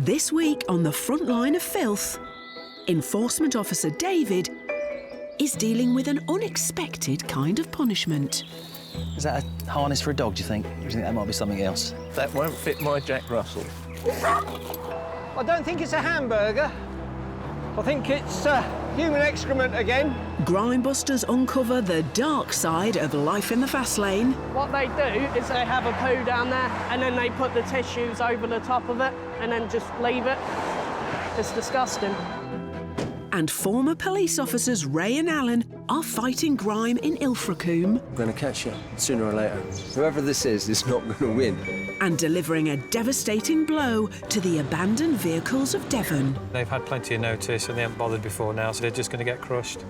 This week on the front line of Filth, Enforcement Officer David is dealing with an unexpected kind of punishment. Is that a harness for a dog, do you think? Or do you think that might be something else? That won't fit my Jack Russell. I don't think it's a hamburger. I think it's human excrement again. Grime busters uncover the dark side of life in the fast lane. What they do is they have a poo down there and then they put the tissues over the top of it and then just leave it. It's disgusting. And former police officers Ray and Alan are fighting grime in Ilfracombe. I'm going to catch you sooner or later. Whoever this is not going to win. And delivering a devastating blow to the abandoned vehicles of Devon. They've had plenty of notice and they haven't bothered before now, so they're just going to get crushed.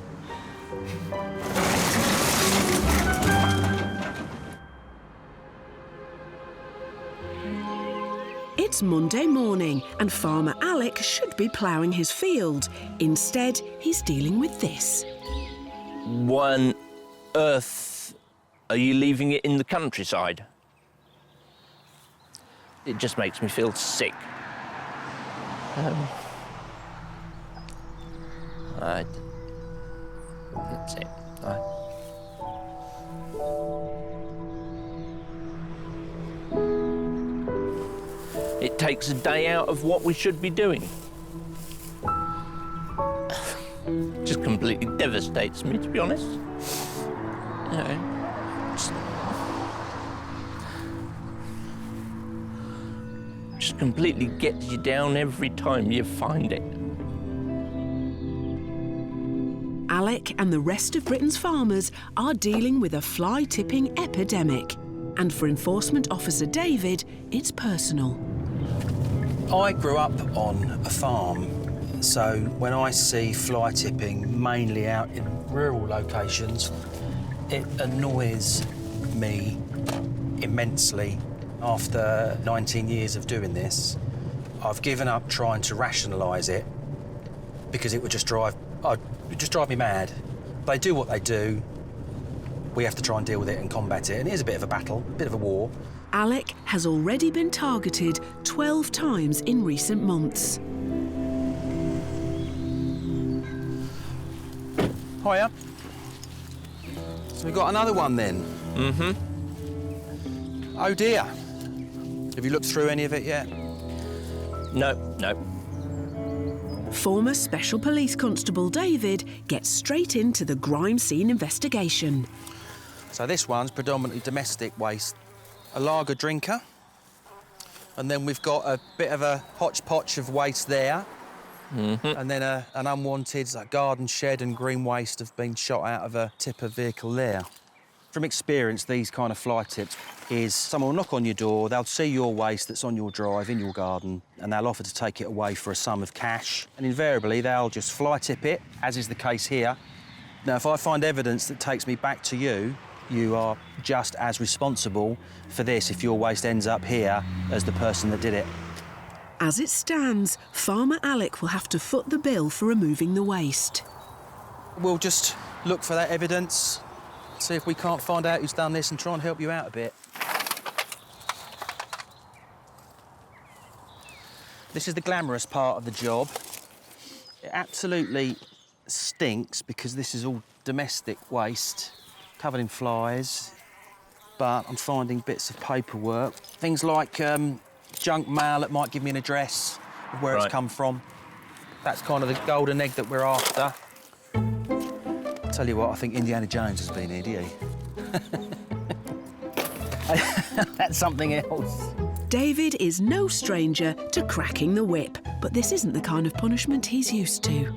It's Monday morning and farmer Alec should be ploughing his field. Instead, he's dealing with this. Why on earth are you leaving it in the countryside? It just makes me feel sick. That's it. It takes a day out of what we should be doing. Just completely devastates me, to be honest. You know, just completely gets you down every time you find it. Alec and the rest of Britain's farmers are dealing with a fly-tipping epidemic. And for Enforcement Officer David, it's personal. I grew up on a farm, so when I see fly tipping mainly out in rural locations, it annoys me immensely. After 19 years of doing this, I've given up trying to rationalise it because it would just drive me mad. They do what they do. We have to try and deal with it and combat it. And it is a bit of a battle, a bit of a war. Alec has already been targeted 12 times in recent months. Hiya. So we've got another one then. Mm-hmm. Oh dear. Have you looked through any of it yet? No. Former Special Police Constable David gets straight into the grime scene investigation. So this one's predominantly domestic waste. A lager drinker, and then we've got a bit of a hodgepodge of waste there, and then an unwanted garden shed and green waste have been shot out of a tipper vehicle there. From experience, these kind of fly tips is someone will knock on your door, they'll see your waste that's on your drive in your garden, and they'll offer to take it away for a sum of cash, and invariably they'll just fly tip it, as is the case here. Now, if I find evidence that takes me back to you, you are just as responsible for this if your waste ends up here as the person that did it. As it stands, Farmer Alec will have to foot the bill for removing the waste. We'll just look for that evidence, see if we can't find out who's done this and try and help you out a bit. This is the glamorous part of the job. It absolutely stinks because this is all domestic waste, covered in flies, but I'm finding bits of paperwork. Things like junk mail that might give me an address of where it's come from. That's kind of the golden egg that we're after. I'll tell you what, I think Indiana Jones has been here, do you? That's something else. David is no stranger to cracking the whip, but this isn't the kind of punishment he's used to.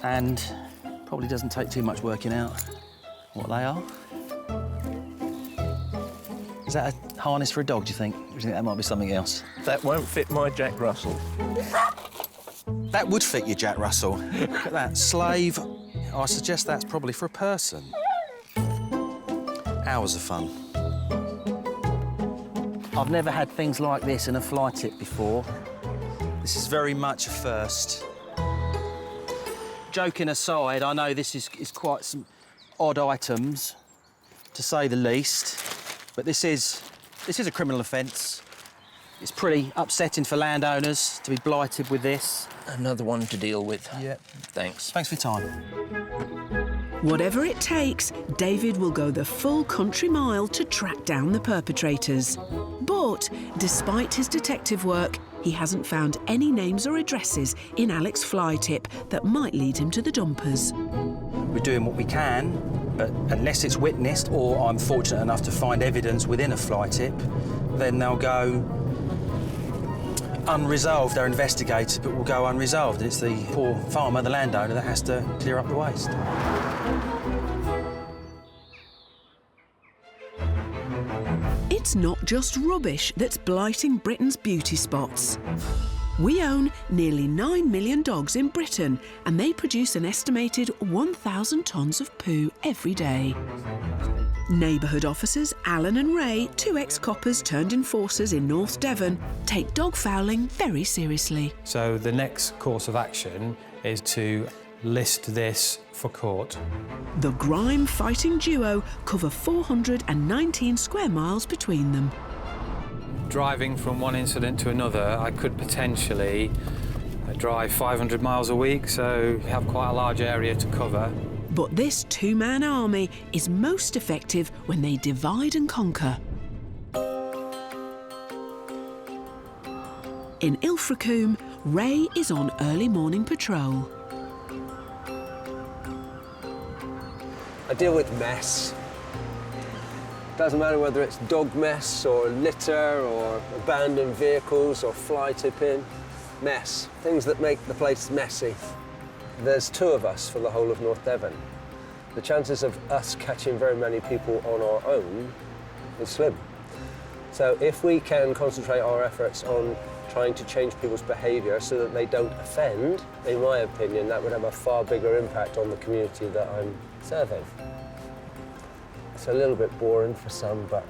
And probably doesn't take too much working out what they are. Is that a harness for a dog, do you think? Or do you think that might be something else? That won't fit my Jack Russell. That would fit your Jack Russell. Look at that, slave. I suggest that's probably for a person. Hours of fun. I've never had things like this in a fly tip before. This is very much a first. Joking aside, I know this is quite some odd items, to say the least, but this is a criminal offence. It's pretty upsetting for landowners to be blighted with this. Another one to deal with. Yep. Thanks. Thanks for your time. Whatever it takes, David will go the full country mile to track down the perpetrators. But despite his detective work, he hasn't found any names or addresses in Alec's fly tip that might lead him to the dumpers. We're doing what we can, but unless it's witnessed or I'm fortunate enough to find evidence within a fly tip, then they'll go unresolved. They're investigated, but will go unresolved. It's the poor farmer, the landowner, that has to clear up the waste. It's not just rubbish that's blighting Britain's beauty spots. We own nearly 9 million dogs in Britain, and they produce an estimated 1,000 tonnes of poo every day. Neighbourhood officers Alan and Ray, 2 ex-coppers turned enforcers in North Devon, take dog fouling very seriously. So the next course of action is to list this for court. The Grime fighting duo cover 419 square miles between them. Driving from one incident to another, I could potentially drive 500 miles a week, so we have quite a large area to cover. But this 2-man army is most effective when they divide and conquer. In Ilfracombe, Ray is on early morning patrol. I deal with mess. Doesn't matter whether it's dog mess or litter or abandoned vehicles or fly tipping. Mess. Things that make the place messy. There's 2 of us for the whole of North Devon. The chances of us catching very many people on our own is slim. So if we can concentrate our efforts on trying to change people's behaviour so that they don't offend, in my opinion, that would have a far bigger impact on the community that I'm serving. It's a little bit boring for some, but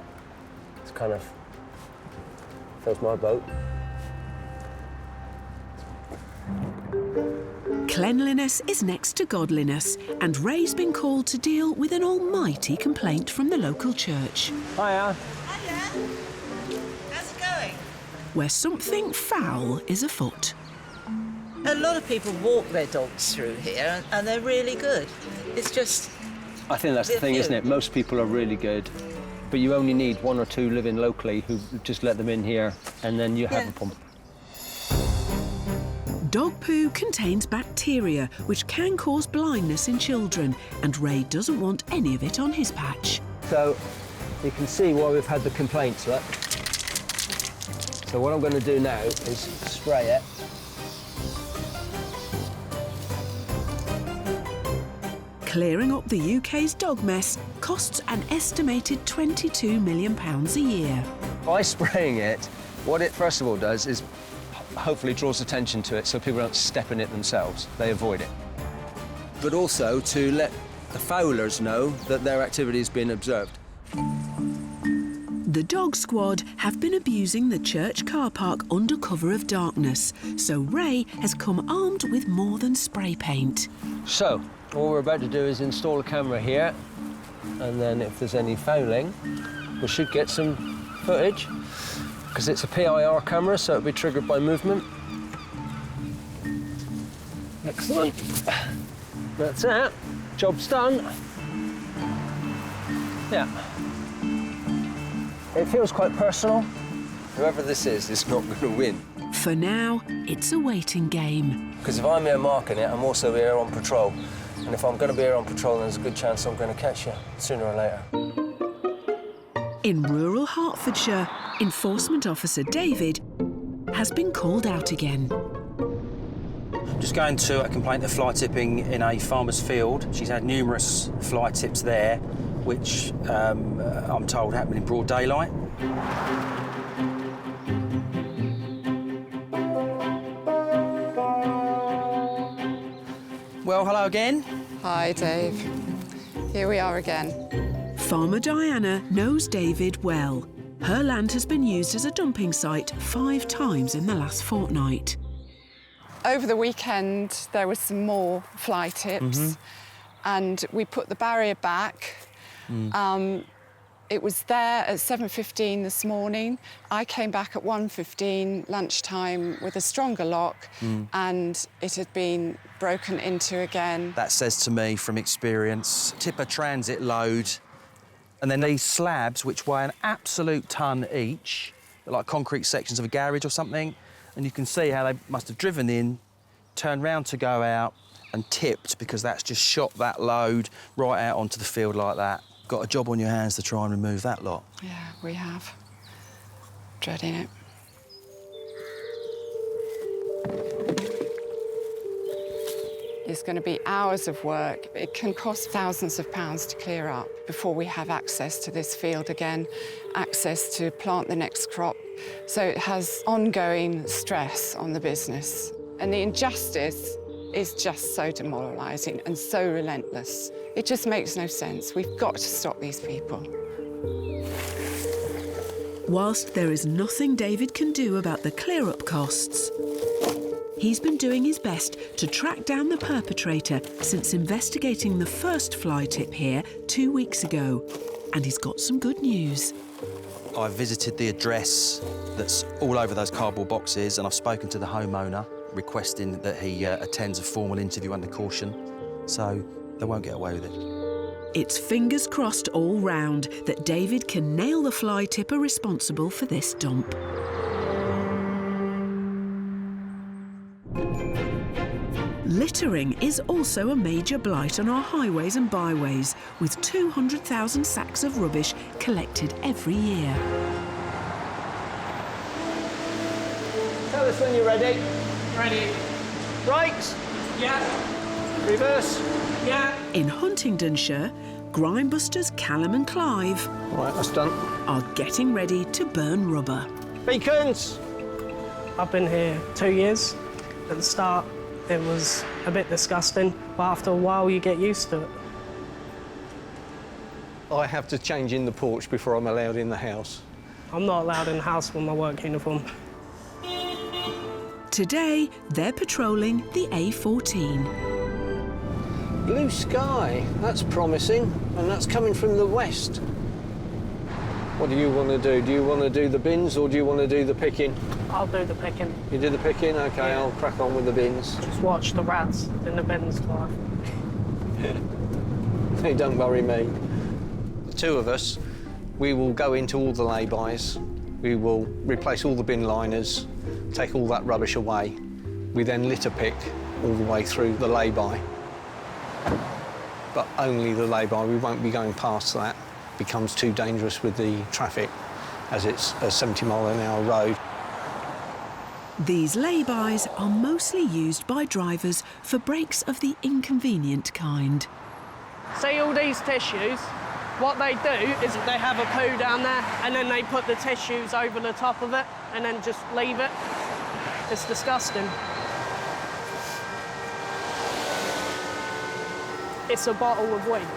it's kind of fills my boat. Cleanliness is next to godliness, and Ray's been called to deal with an almighty complaint from the local church. Hiya. Hiya. How's it going? Where something foul is afoot. A lot of people walk their dogs through here and they're really good. It's just... I think that's the thing, isn't it? Most people are really good, but you only need 1 or 2 living locally who just let them in here, and then you have a problem. Dog poo contains bacteria which can cause blindness in children, and Ray doesn't want any of it on his patch. So you can see why we've had the complaints, look. So what I'm going to do now is spray it. Clearing up the UK's dog mess costs an estimated £22 million a year. By spraying it, what it first of all does is hopefully draws attention to it so people don't step in it themselves. They avoid it. But also to let the foulers know that their activity is being observed. The dog squad have been abusing the church car park under cover of darkness, so Ray has come armed with more than spray paint. So, what we're about to do is install a camera here, and then if there's any fouling, we should get some footage, because it's a PIR camera, so it'll be triggered by movement. Excellent. That's it. Job's done. Yeah. It feels quite personal. Whoever this is not going to win. For now, it's a waiting game. Because if I'm here marking it, I'm also here on patrol. And if I'm going to be here on patrol, then there's a good chance I'm going to catch you sooner or later. In rural Hertfordshire, Enforcement Officer David has been called out again. Just going to a complaint of fly tipping in a farmer's field. She's had numerous fly tips there, which I'm told happened in broad daylight. Well, hello again. Hi, Dave. Here we are again. Farmer Diana knows David well. Her land has been used as a dumping site 5 times in the last fortnight. Over the weekend, there was some more fly tips, and we put the barrier back. It was there at 7:15 this morning. I came back at 1:15 lunchtime with a stronger lock, and it had been broken into again. That says to me from experience, tipper transit load, and then these slabs, which weigh an absolute ton each, like concrete sections of a garage or something, and you can see how they must have driven in, turned round to go out, and tipped because that's just shot that load right out onto the field like that. Got a job on your hands to try and remove that lot. Yeah, we have. Dreading it. It's going to be hours of work. It can cost thousands of pounds to clear up before we have access to this field again, access to plant the next crop. So it has ongoing stress on the business. And the injustice is just so demoralising and so relentless. It just makes no sense. We've got to stop these people. Whilst there is nothing David can do about the clear-up costs, he's been doing his best to track down the perpetrator since investigating the first fly tip here 2 weeks ago. And he's got some good news. I visited the address that's all over those cardboard boxes, and I've spoken to the homeowner, requesting that he attends a formal interview under caution, so they won't get away with it. It's fingers crossed all round that David can nail the fly tipper responsible for this dump. Littering is also a major blight on our highways and byways, with 200,000 sacks of rubbish collected every year. Tell us when you're ready. Ready? Brakes? Yeah. Reverse? Yeah. In Huntingdonshire, grime busters Callum and Clive Right, that's done. are getting ready to burn rubber. Beacons? I've been here 2 years. At the start, it was a bit disgusting, but after a while, you get used to it. I have to change in the porch before I'm allowed in the house. I'm not allowed in the house with my work uniform. Today, they're patrolling the A14. Blue sky, that's promising, and that's coming from the west. What do you want to do? Do you want to do the bins or do you want to do the picking? I'll do the picking. You do the picking? OK, Yeah. I'll crack on with the bins. Just watch the rats in the bins, Clive. Hey, don't worry me. The two of us, we will go into all the laybys. We will replace all the bin liners, take all that rubbish away. We then litter pick all the way through the lay-by. But only the lay-by, we won't be going past that. It becomes too dangerous with the traffic as it's a 70-mile-an-hour road. These laybys are mostly used by drivers for breaks of the inconvenient kind. See all these tissues? What they do is they have a poo down there and then they put the tissues over the top of it and then just leave it. It's disgusting. It's a bottle of wheat.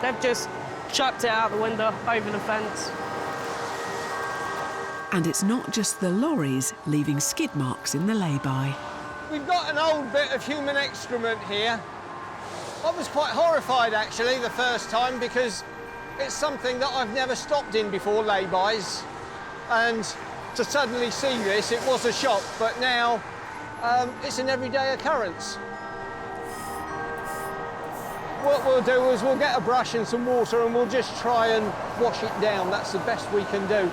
They've just chucked it out the window, over the fence. And it's not just the lorries leaving skid marks in the lay-by. We've got an old bit of human excrement here. I was quite horrified, actually, the first time because it's something that I've never stopped in before, laybys. And to suddenly see this, it was a shock, but now it's an everyday occurrence. What we'll do is we'll get a brush and some water and we'll just try and wash it down. That's the best we can do.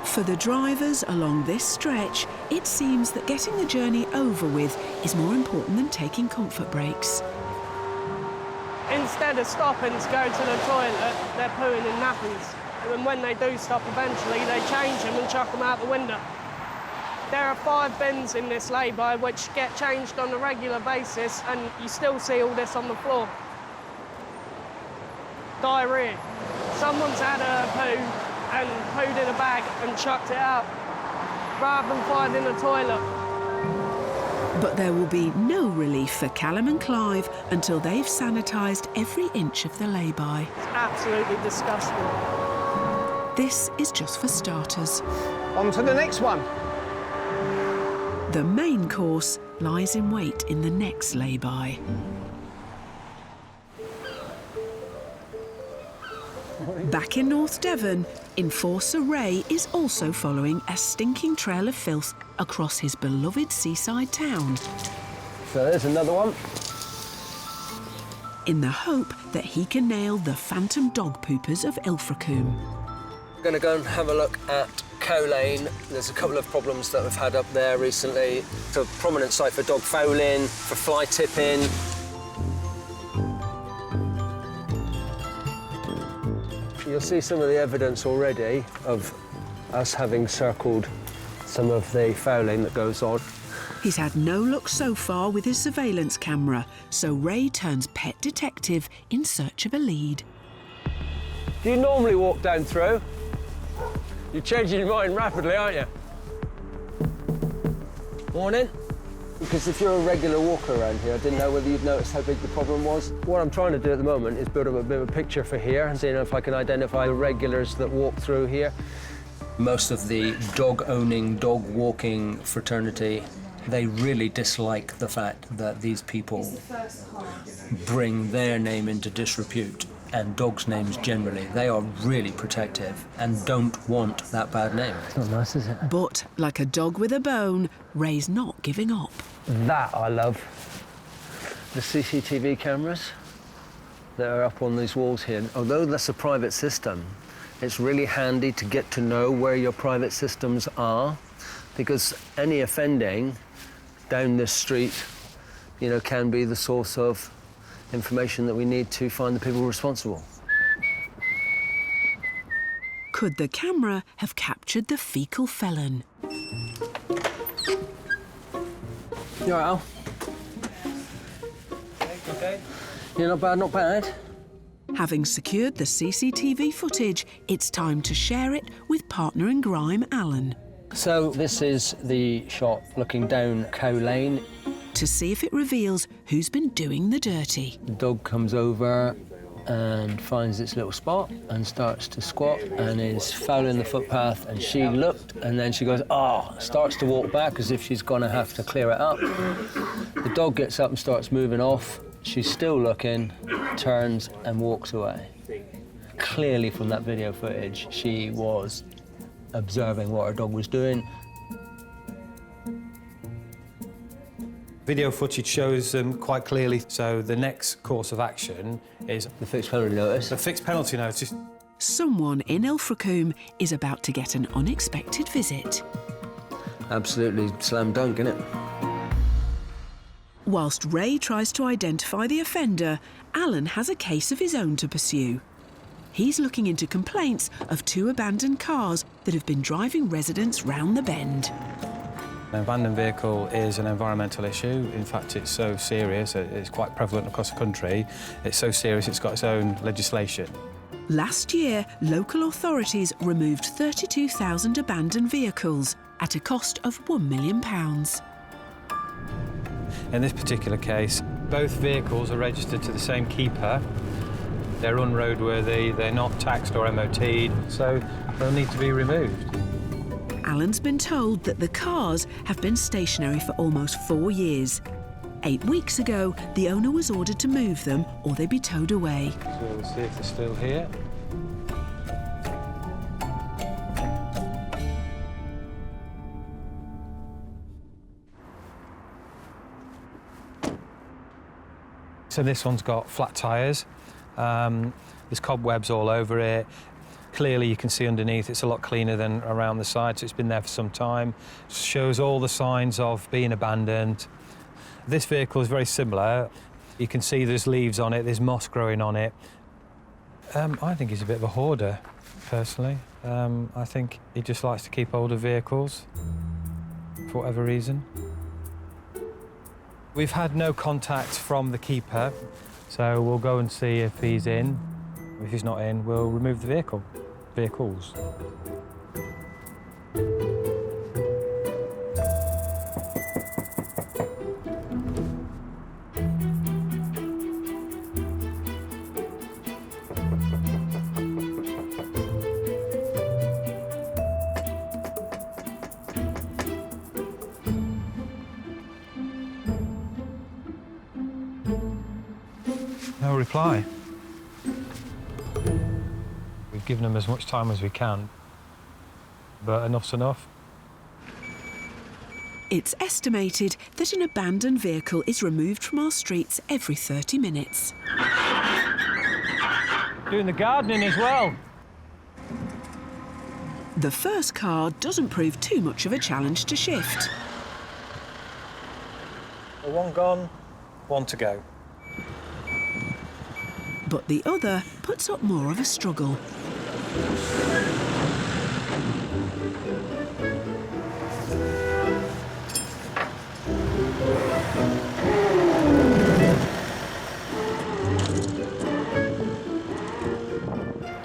For the drivers along this stretch, it seems that getting the journey over with is more important than taking comfort breaks. Instead of stopping to go to the toilet, they're pooing in nappies. And then when they do stop eventually, they change them and chuck them out the window. There are 5 bins in this lay-by which get changed on a regular basis, and you still see all this on the floor. Diarrhea. Someone's had a poo and pooed in a bag and chucked it out, rather than finding a toilet. But there will be no relief for Callum and Clive until they've sanitised every inch of the lay-by. It's absolutely disgusting. This is just for starters. On to the next one. The main course lies in wait in the next lay-by. Back in North Devon, enforcer Ray is also following a stinking trail of filth across his beloved seaside town. So there's another one. In the hope that he can nail the phantom dog poopers of Ilfracombe. We're going to go and have a look at Cow Lane. There's a couple of problems that we've had up there recently. It's a prominent site for dog fouling, for fly tipping. You'll see some of the evidence already of us having circled some of the fouling that goes on. He's had no luck so far with his surveillance camera, so Ray turns pet detective in search of a lead. Do you normally walk down through? You're changing your mind rapidly, aren't you? Morning. Because if you're a regular walker around here, I didn't know whether you'd noticed how big the problem was. What I'm trying to do at the moment is build up a bit of a picture for here and seeing if I can identify the regulars that walk through here. Most of the dog-owning, dog-walking fraternity, they really dislike the fact that these people bring their name into disrepute, and dogs' names generally. They are really protective and don't want that bad name. It's not nice, is it? But, like a dog with a bone, Ray's not giving up. That I love. The CCTV cameras that are up on these walls here. Although that's a private system, it's really handy to get to know where your private systems are, because any offending down this street, you know, can be the source of information that we need to find the people responsible. Could the camera have captured the fecal felon? You all right, Al? Okay. Yeah, not bad, not bad. Having secured the CCTV footage, it's time to share it with partner in Grime, Alan. So this is the shot looking down Cow Lane. To see if it reveals who's been doing the dirty. The dog comes over and finds its little spot and starts to squat and is fouling the footpath, and she looked and then she goes, starts to walk back as if she's going to have to clear it up. The dog gets up and starts moving off. She's still looking, turns and walks away. Clearly from that video footage, she was observing what her dog was doing. Video footage shows them quite clearly, so the next course of action is the fixed penalty notice. The fixed penalty notice. Someone in Ilfracombe is about to get an unexpected visit. Absolutely slam dunk, innit? Whilst Ray tries to identify the offender, Alan has a case of his own to pursue. He's looking into complaints of 2 abandoned cars that have been driving residents round the bend. An abandoned vehicle is an environmental issue. In fact, it's so serious, it's quite prevalent across the country. It's so serious, it's got its own legislation. Last year, local authorities removed 32,000 abandoned vehicles at a cost of £1 million. In this particular case, both vehicles are registered to the same keeper. They're unroadworthy, they're not taxed or MOT'd, so they'll need to be removed. Alan's been told that the cars have been stationary for almost 4 years. 8 weeks ago, the owner was ordered to move them or they'd be towed away. So we'll see if they're still here. So this one's got flat tyres. There's cobwebs all over it. Clearly you can see underneath it's a lot cleaner than around the side, so it's been there for some time. Shows all the signs of being abandoned. This vehicle is very similar. You can see there's leaves on it, there's moss growing on it. I think he's a bit of a hoarder, personally. I think he just likes to keep older vehicles, for whatever reason. We've had no contact from the keeper, so we'll go and see if he's in. If he's not in, we'll remove the vehicles. No reply. giving them as much time as we can, but enough's enough. It's estimated that an abandoned vehicle is removed from our streets every 30 minutes. Doing the gardening as well. The first car doesn't prove too much of a challenge to shift. One gone, one to go. But the other puts up more of a struggle.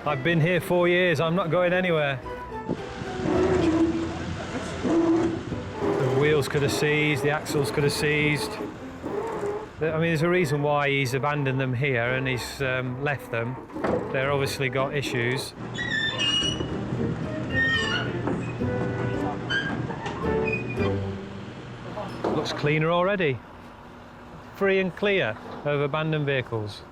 I've been here 4 years, I'm not going anywhere. The wheels could have seized, the axles could have seized. I mean, there's a reason why he's abandoned them here and he's left them. They're obviously got issues. Looks cleaner already. Free and clear of abandoned vehicles.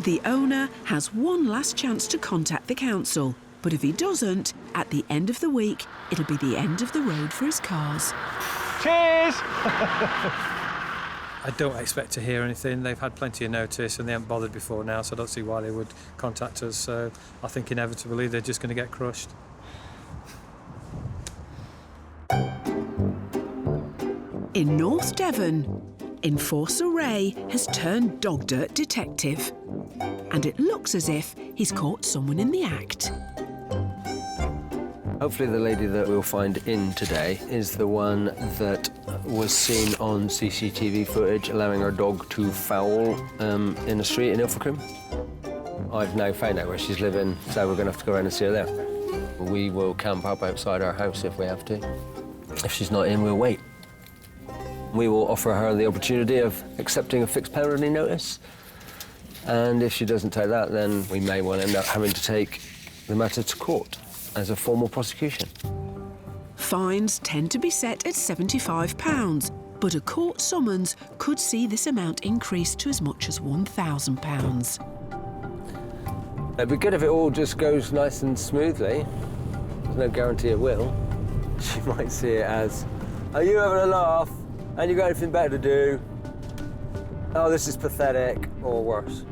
The owner has one last chance to contact the council, but if he doesn't, at the end of the week, it'll be the end of the road for his cars. Cheers! I don't expect to hear anything. They've had plenty of notice and they haven't bothered before now, so I don't see why they would contact us. So I think inevitably they're just going to get crushed. In North Devon, Enforcer Ray has turned dog dirt detective. And it looks as if he's caught someone in the act. Hopefully the lady that we'll find in today is the one that was seen on CCTV footage allowing her dog to foul in the street in Ilfracombe. I've now found out where she's living, so we're going to have to go around and see her there. We will camp up outside our house if we have to. If she's not in, we'll wait. We will offer her the opportunity of accepting a fixed penalty notice. And if she doesn't take that, then we may well end up having to take the matter to court as a formal prosecution. Fines tend to be set at £75, but a court summons could see this amount increased to as much as £1,000. It'd be good if it all just goes nice and smoothly. There's no guarantee it will. She might see it as, are you having a laugh? And you got anything better to do? Oh, this is pathetic, or worse.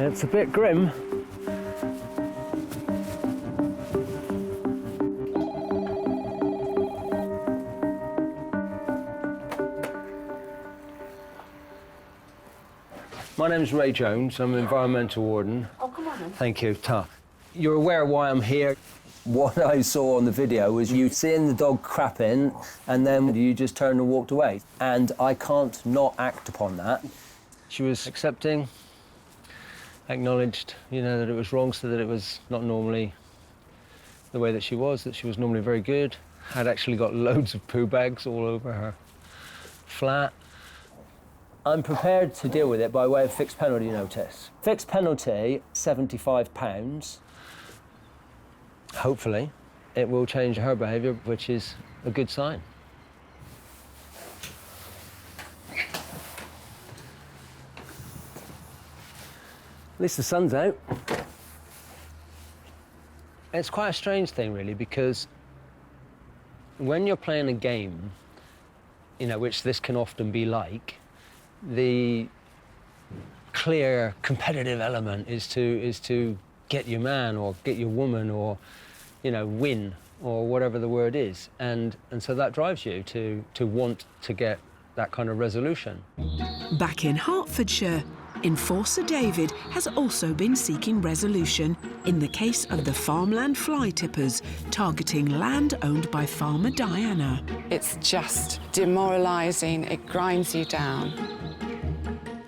It's a bit grim. My name's Ray Jones. I'm an environmental warden. Oh, come on then. Thank you, Ta. You're aware why I'm here. What I saw on the video was you seeing the dog crapping and then you just turned and walked away. And I can't not act upon that. She was accepting, acknowledged, you know, that it was wrong, so that it was not normally the way that she was normally very good. Had actually got loads of poo bags all over her flat. I'm prepared to deal with it by way of fixed penalty notice. Fixed penalty, £75. Hopefully, it will change her behaviour, which is a good sign. At least the sun's out. It's quite a strange thing, really, because when you're playing a game, you know, which this can often be like, the clear competitive element is to get your man or get your woman or, you know, win or whatever the word is. And so that drives you to want to get that kind of resolution. Back in Hertfordshire, Enforcer David has also been seeking resolution in the case of the farmland fly tippers targeting land owned by farmer Diana. It's just demoralising, it grinds you down.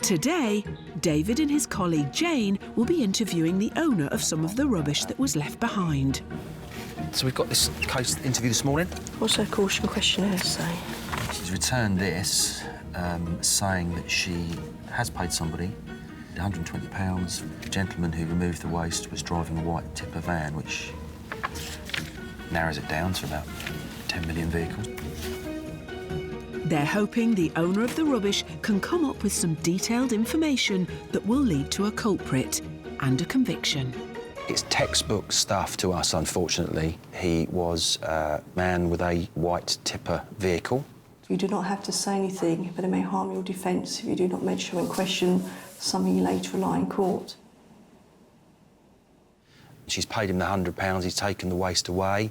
Today, David and his colleague Jane will be interviewing the owner of some of the rubbish that was left behind. So we've got this case interview this morning. What's her caution questionnaire say? She's returned this, saying that she has paid somebody £120. The gentleman who removed the waste was driving a white tipper van, which narrows it down to about 10 million vehicles. They're hoping the owner of the rubbish can come up with some detailed information that will lead to a culprit and a conviction. It's textbook stuff to us, unfortunately. He was a man with a white tipper vehicle. You do not have to say anything, but it may harm your defence if you do not mention in question something you later rely in court. She's paid him the £100, he's taken the waste away.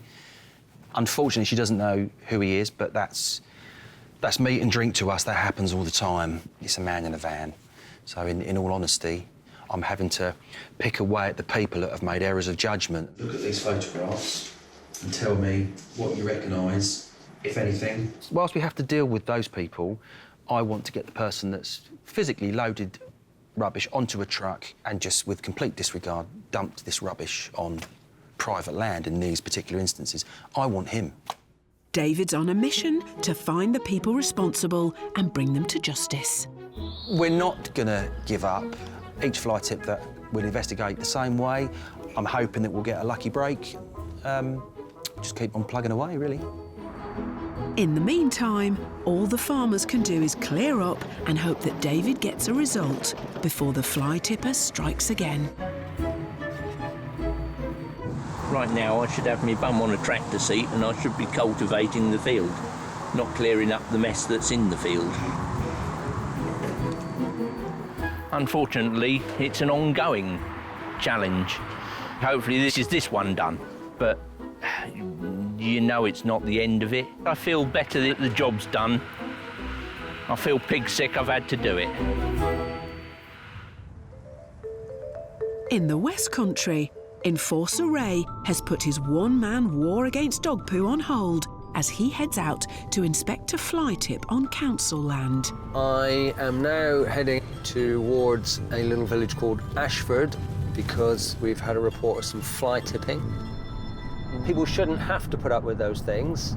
Unfortunately, she doesn't know who he is, but that's meat and drink to us. That happens all the time. It's a man in a van. So in all honesty, I'm having to pick away at the people that have made errors of judgment. Look at these photographs and tell me what you recognise, if anything. Whilst we have to deal with those people, I want to get the person that's physically loaded rubbish onto a truck and just with complete disregard dumped this rubbish on private land in these particular instances. I want him. David's on a mission to find the people responsible and bring them to justice. We're not going to give up. Each fly tip that we'll investigate the same way. I'm hoping that we'll get a lucky break. Just keep on plugging away, really. In the meantime, all the farmers can do is clear up and hope that David gets a result before the fly tipper strikes again. Right now, I should have my bum on a tractor seat and I should be cultivating the field, not clearing up the mess that's in the field. Unfortunately, it's an ongoing challenge. Hopefully this one done, but you know it's not the end of it. I feel better that the job's done. I feel pig sick I've had to do it. In the West Country, Enforcer Ray has put his one-man war against dog poo on hold as he heads out to inspect a fly tip on council land. I am now heading towards a little village called Ashford because we've had a report of some fly tipping. People shouldn't have to put up with those things.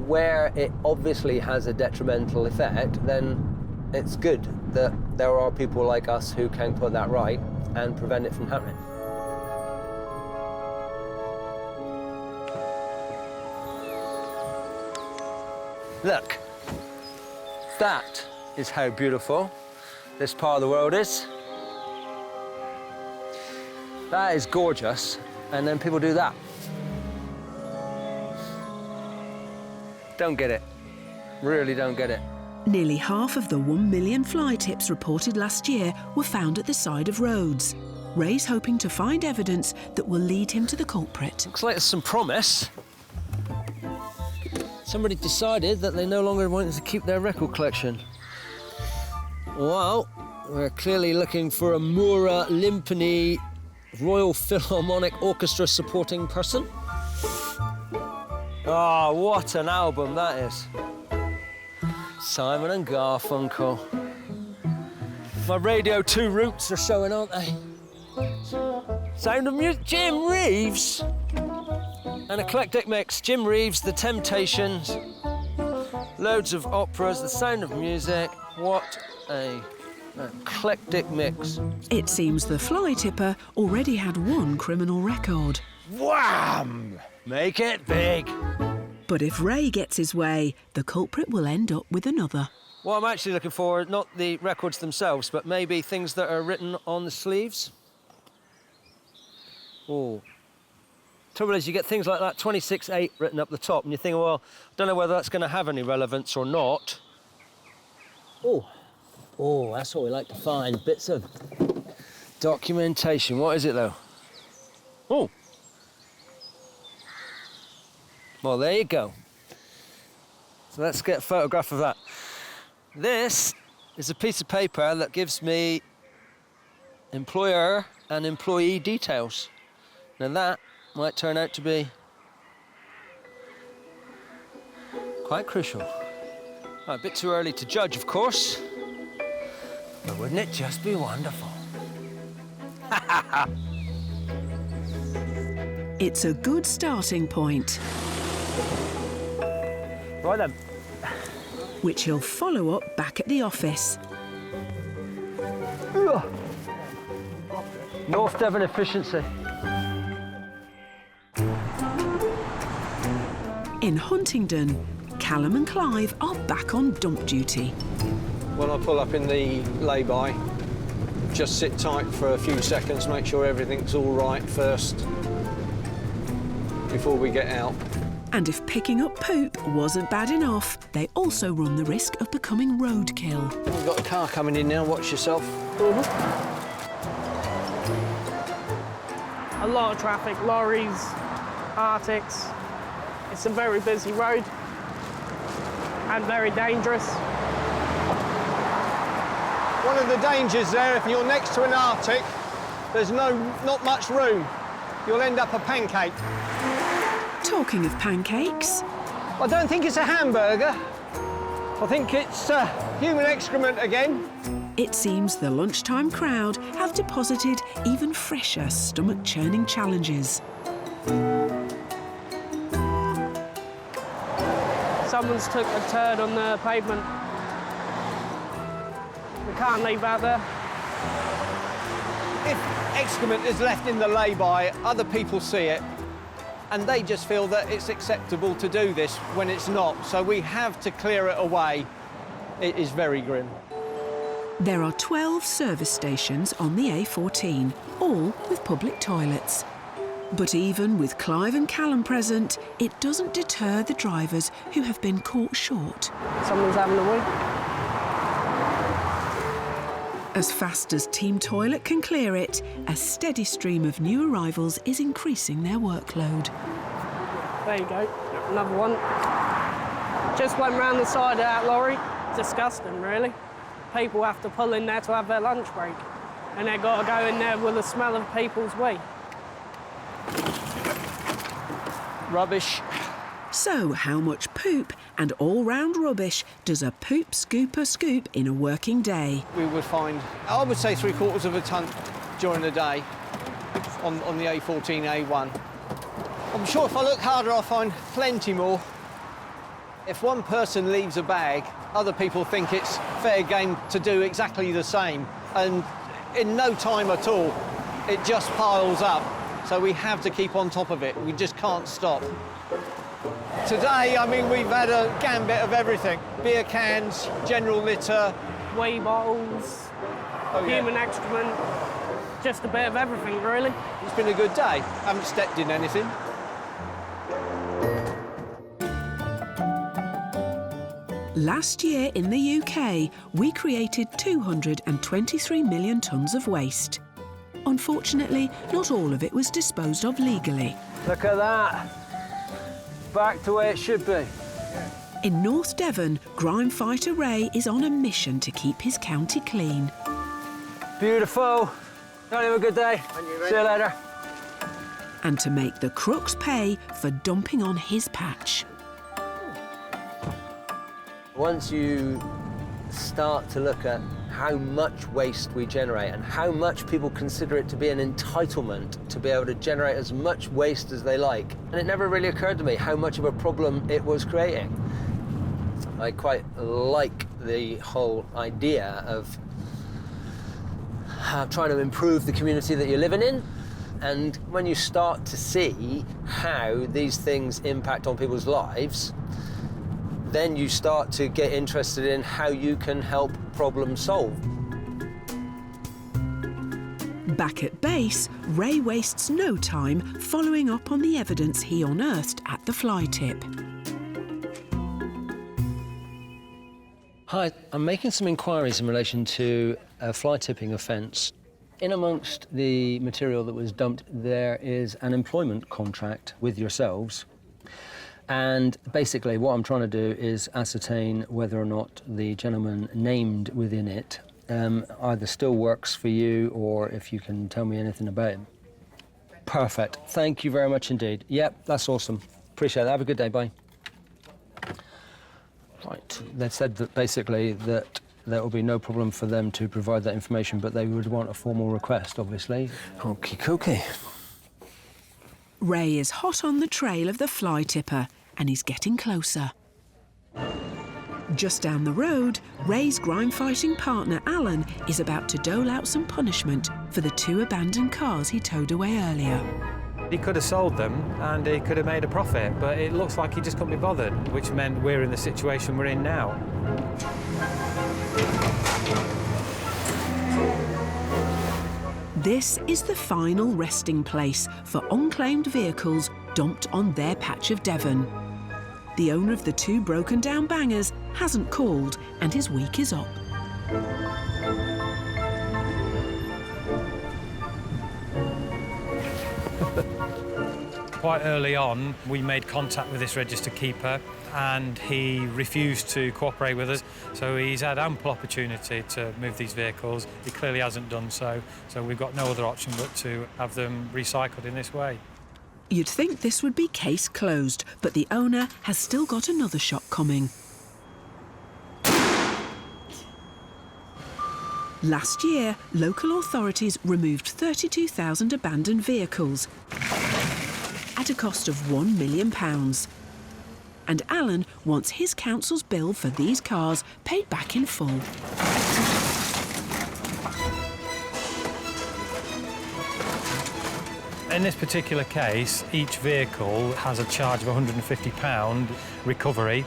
Where it obviously has a detrimental effect, then it's good that there are people like us who can put that right and prevent it from happening. Look, that is how beautiful this part of the world is. That is gorgeous, and then people do that. Don't get it. Really don't get it. Nearly half of the 1 million fly tips reported last year were found at the side of roads. Ray's hoping to find evidence that will lead him to the culprit. Looks like there's some promise. Somebody decided that they no longer wanted to keep their record collection. Well, we're clearly looking for a Mura Limpany Royal Philharmonic Orchestra supporting person. Oh, what an album that is. Simon and Garfunkel. My Radio 2 roots are showing, aren't they? Sound of Music, Jim Reeves. An eclectic mix, Jim Reeves, The Temptations, loads of operas, The Sound of Music. What an eclectic mix. It seems the fly tipper already had one criminal record. Wham! Make it big. But if Ray gets his way, the culprit will end up with another. What I'm actually looking for, not the records themselves, but maybe things that are written on the sleeves. Oh. Trouble is, you get things like that 26-8 written up the top, and you think, well, I don't know whether that's going to have any relevance or not. Oh, that's what we like to find, bits of documentation. What is it, though? Oh. Well, there you go. So let's get a photograph of that. This is a piece of paper that gives me employer and employee details. Now that might turn out to be quite crucial. A bit too early to judge, of course, but wouldn't it just be wonderful? It's a good starting point. Right then. Which he'll follow up back at the office. North Devon efficiency. In Huntingdon, Callum and Clive are back on dump duty. When I pull up in the lay-by, just sit tight for a few seconds, make sure everything's all right first before we get out. And if picking up poop wasn't bad enough, they also run the risk of becoming roadkill. We've got a car coming in now, watch yourself. A lot of traffic, lorries, Arctics. It's a very busy road and very dangerous. One of the dangers there, if you're next to an Arctic, there's not much room. You'll end up a pancake. Talking of pancakes... I don't think it's a hamburger. I think it's human excrement again. It seems the lunchtime crowd have deposited even fresher stomach-churning challenges. Someone's took a turd on the pavement. We can't leave that there. If excrement is left in the lay-by, other people see it, and they just feel that it's acceptable to do this when it's not. So we have to clear it away. It is very grim. There are 12 service stations on the A14, all with public toilets. But even with Clive and Callum present, it doesn't deter the drivers who have been caught short. Someone's having a wee. As fast as Team Toilet can clear it, a steady stream of new arrivals is increasing their workload. There you go, another one. Just went round the side of that lorry. Disgusting, really. People have to pull in there to have their lunch break, and they've got to go in there with the smell of people's wee. Rubbish. So how much poop and all-round rubbish does a poop scooper scoop in a working day? We would find, I would say, 3/4 of a tonne during the day on the A14, A1. I'm sure if I look harder, I'll find plenty more. If one person leaves a bag, other people think it's fair game to do exactly the same. And in no time at all, it just piles up. So we have to keep on top of it. We just can't stop. Today, I mean, we've had a gambit of everything. Beer cans, general litter. Wee bottles, human excrement, just a bit of everything, really. It's been a good day. I haven't stepped in anything. Last year in the UK, we created 223 million tonnes of waste. Unfortunately, not all of it was disposed of legally. Look at that. Back to where it should be. In North Devon, Grime fighter Ray is on a mission to keep his county clean. Beautiful. Don't have a good day. See you later. And to make the crooks pay for dumping on his patch. Once you start to look at how much waste we generate and how much people consider it to be an entitlement to be able to generate as much waste as they like, and it never really occurred to me how much of a problem it was creating. I quite like the whole idea of trying to improve the community that you're living in. And when you start to see how these things impact on people's lives, then you start to get interested in how you can help problem solve. Back at base, Ray wastes no time following up on the evidence he unearthed at the fly tip. Hi, I'm making some inquiries in relation to a fly tipping offence. In amongst the material that was dumped, there is an employment contract with yourselves. And basically what I'm trying to do is ascertain whether or not the gentleman named within it either still works for you or if you can tell me anything about him. Perfect. Thank you very much indeed. Yep, that's awesome. Appreciate that. Have a good day. Bye. Right. They said that basically that there will be no problem for them to provide that information, but they would want a formal request, obviously. Okie dokie. Ray is hot on the trail of the fly tipper and he's getting closer. Just down the road, Ray's grime-fighting partner, Alan, is about to dole out some punishment for the 2 abandoned cars he towed away earlier. He could have sold them and he could have made a profit, but it looks like he just couldn't be bothered, which meant we're in the situation we're in now. This is the final resting place for unclaimed vehicles dumped on their patch of Devon. The owner of the 2 broken-down bangers hasn't called and his week is up. Quite early on, we made contact with this register keeper and he refused to cooperate with us. So he's had ample opportunity to move these vehicles. He clearly hasn't done so. So we've got no other option but to have them recycled in this way. You'd think this would be case closed, but the owner has still got another shock coming. Last year, local authorities removed 32,000 abandoned vehicles at a cost of £1 million. And Alan wants his council's bill for these cars paid back in full. In this particular case, each vehicle has a charge of £150 recovery,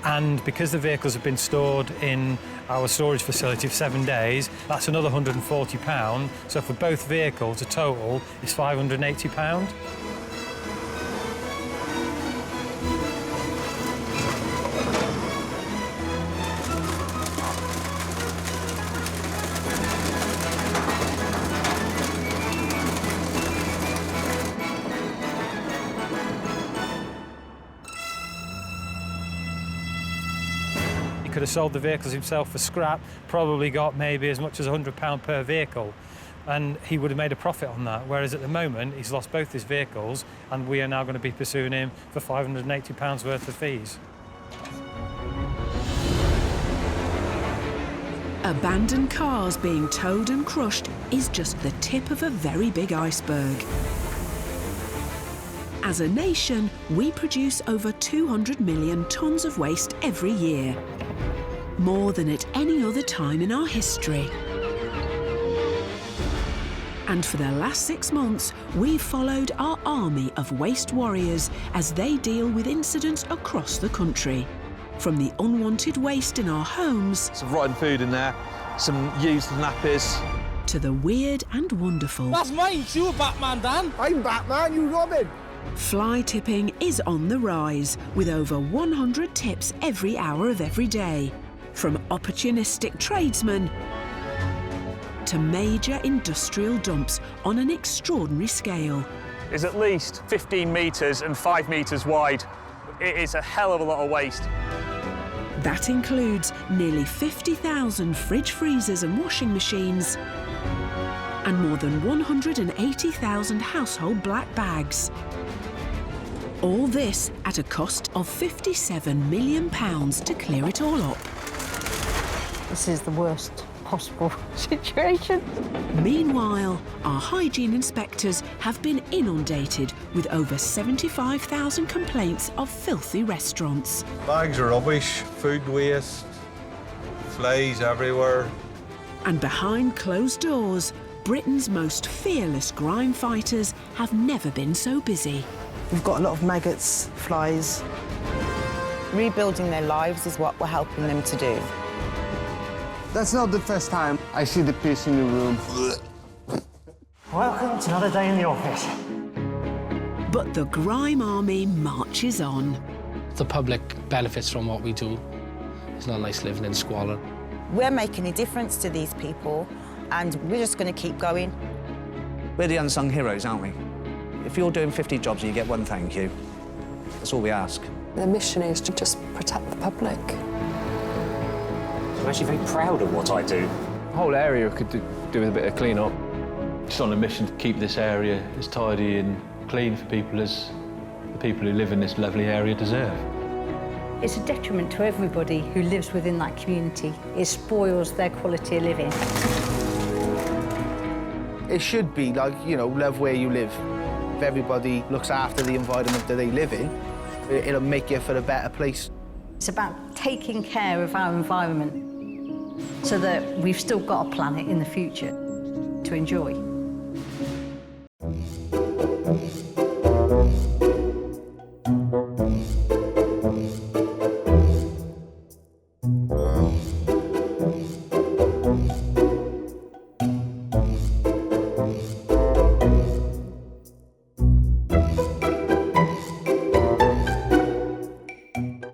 and because the vehicles have been stored in our storage facility for 7 days, that's another £140. So for both vehicles, the total is £580. He could have sold the vehicles himself for scrap, probably got maybe as much as £100 per vehicle, and he would have made a profit on that, whereas at the moment he's lost both his vehicles and we are now going to be pursuing him for £580 worth of fees. Abandoned cars being towed and crushed is just the tip of a very big iceberg. As a nation, we produce over 200 million tonnes of waste every year, more than at any other time in our history. And for the last 6 months, we've followed our army of waste warriors as they deal with incidents across the country. From the unwanted waste in our homes, some rotten food in there, some used nappies, to the weird and wonderful. That's mine, you a Batman, Dan. I'm Batman, you Robin. Fly tipping is on the rise, with over 100 tips every hour of every day. From opportunistic tradesmen to major industrial dumps on an extraordinary scale. Is at least 15 metres and 5 metres wide. It is a hell of a lot of waste. That includes nearly 50,000 fridge freezers and washing machines and more than 180,000 household black bags. All this at a cost of £57 million to clear it all up. This is the worst possible situation. Meanwhile, our hygiene inspectors have been inundated with over 75,000 complaints of filthy restaurants. Bags are rubbish, food waste, flies everywhere. And behind closed doors, Britain's most fearless grime fighters have never been so busy. We've got a lot of maggots, flies. Rebuilding their lives is what we're helping them to do. That's not the first time I see the piss in the room. Welcome to another day in the office. But the grime army marches on. The public benefits from what we do. It's not nice living in squalor. We're making a difference to these people, and we're just going to keep going. We're the unsung heroes, aren't we? If you're doing 50 jobs and you get one thank you, that's all we ask. The mission is to just protect the public. I'm actually very proud of what I do. The whole area could do with a bit of clean-up. Just on a mission to keep this area as tidy and clean for people as the people who live in this lovely area deserve. It's a detriment to everybody who lives within that community. It spoils their quality of living. It should be like, you know, love where you live. If everybody looks after the environment that they live in, it'll make you for a better place. It's about taking care of our environment so that we've still got a planet in the future to enjoy. Bye.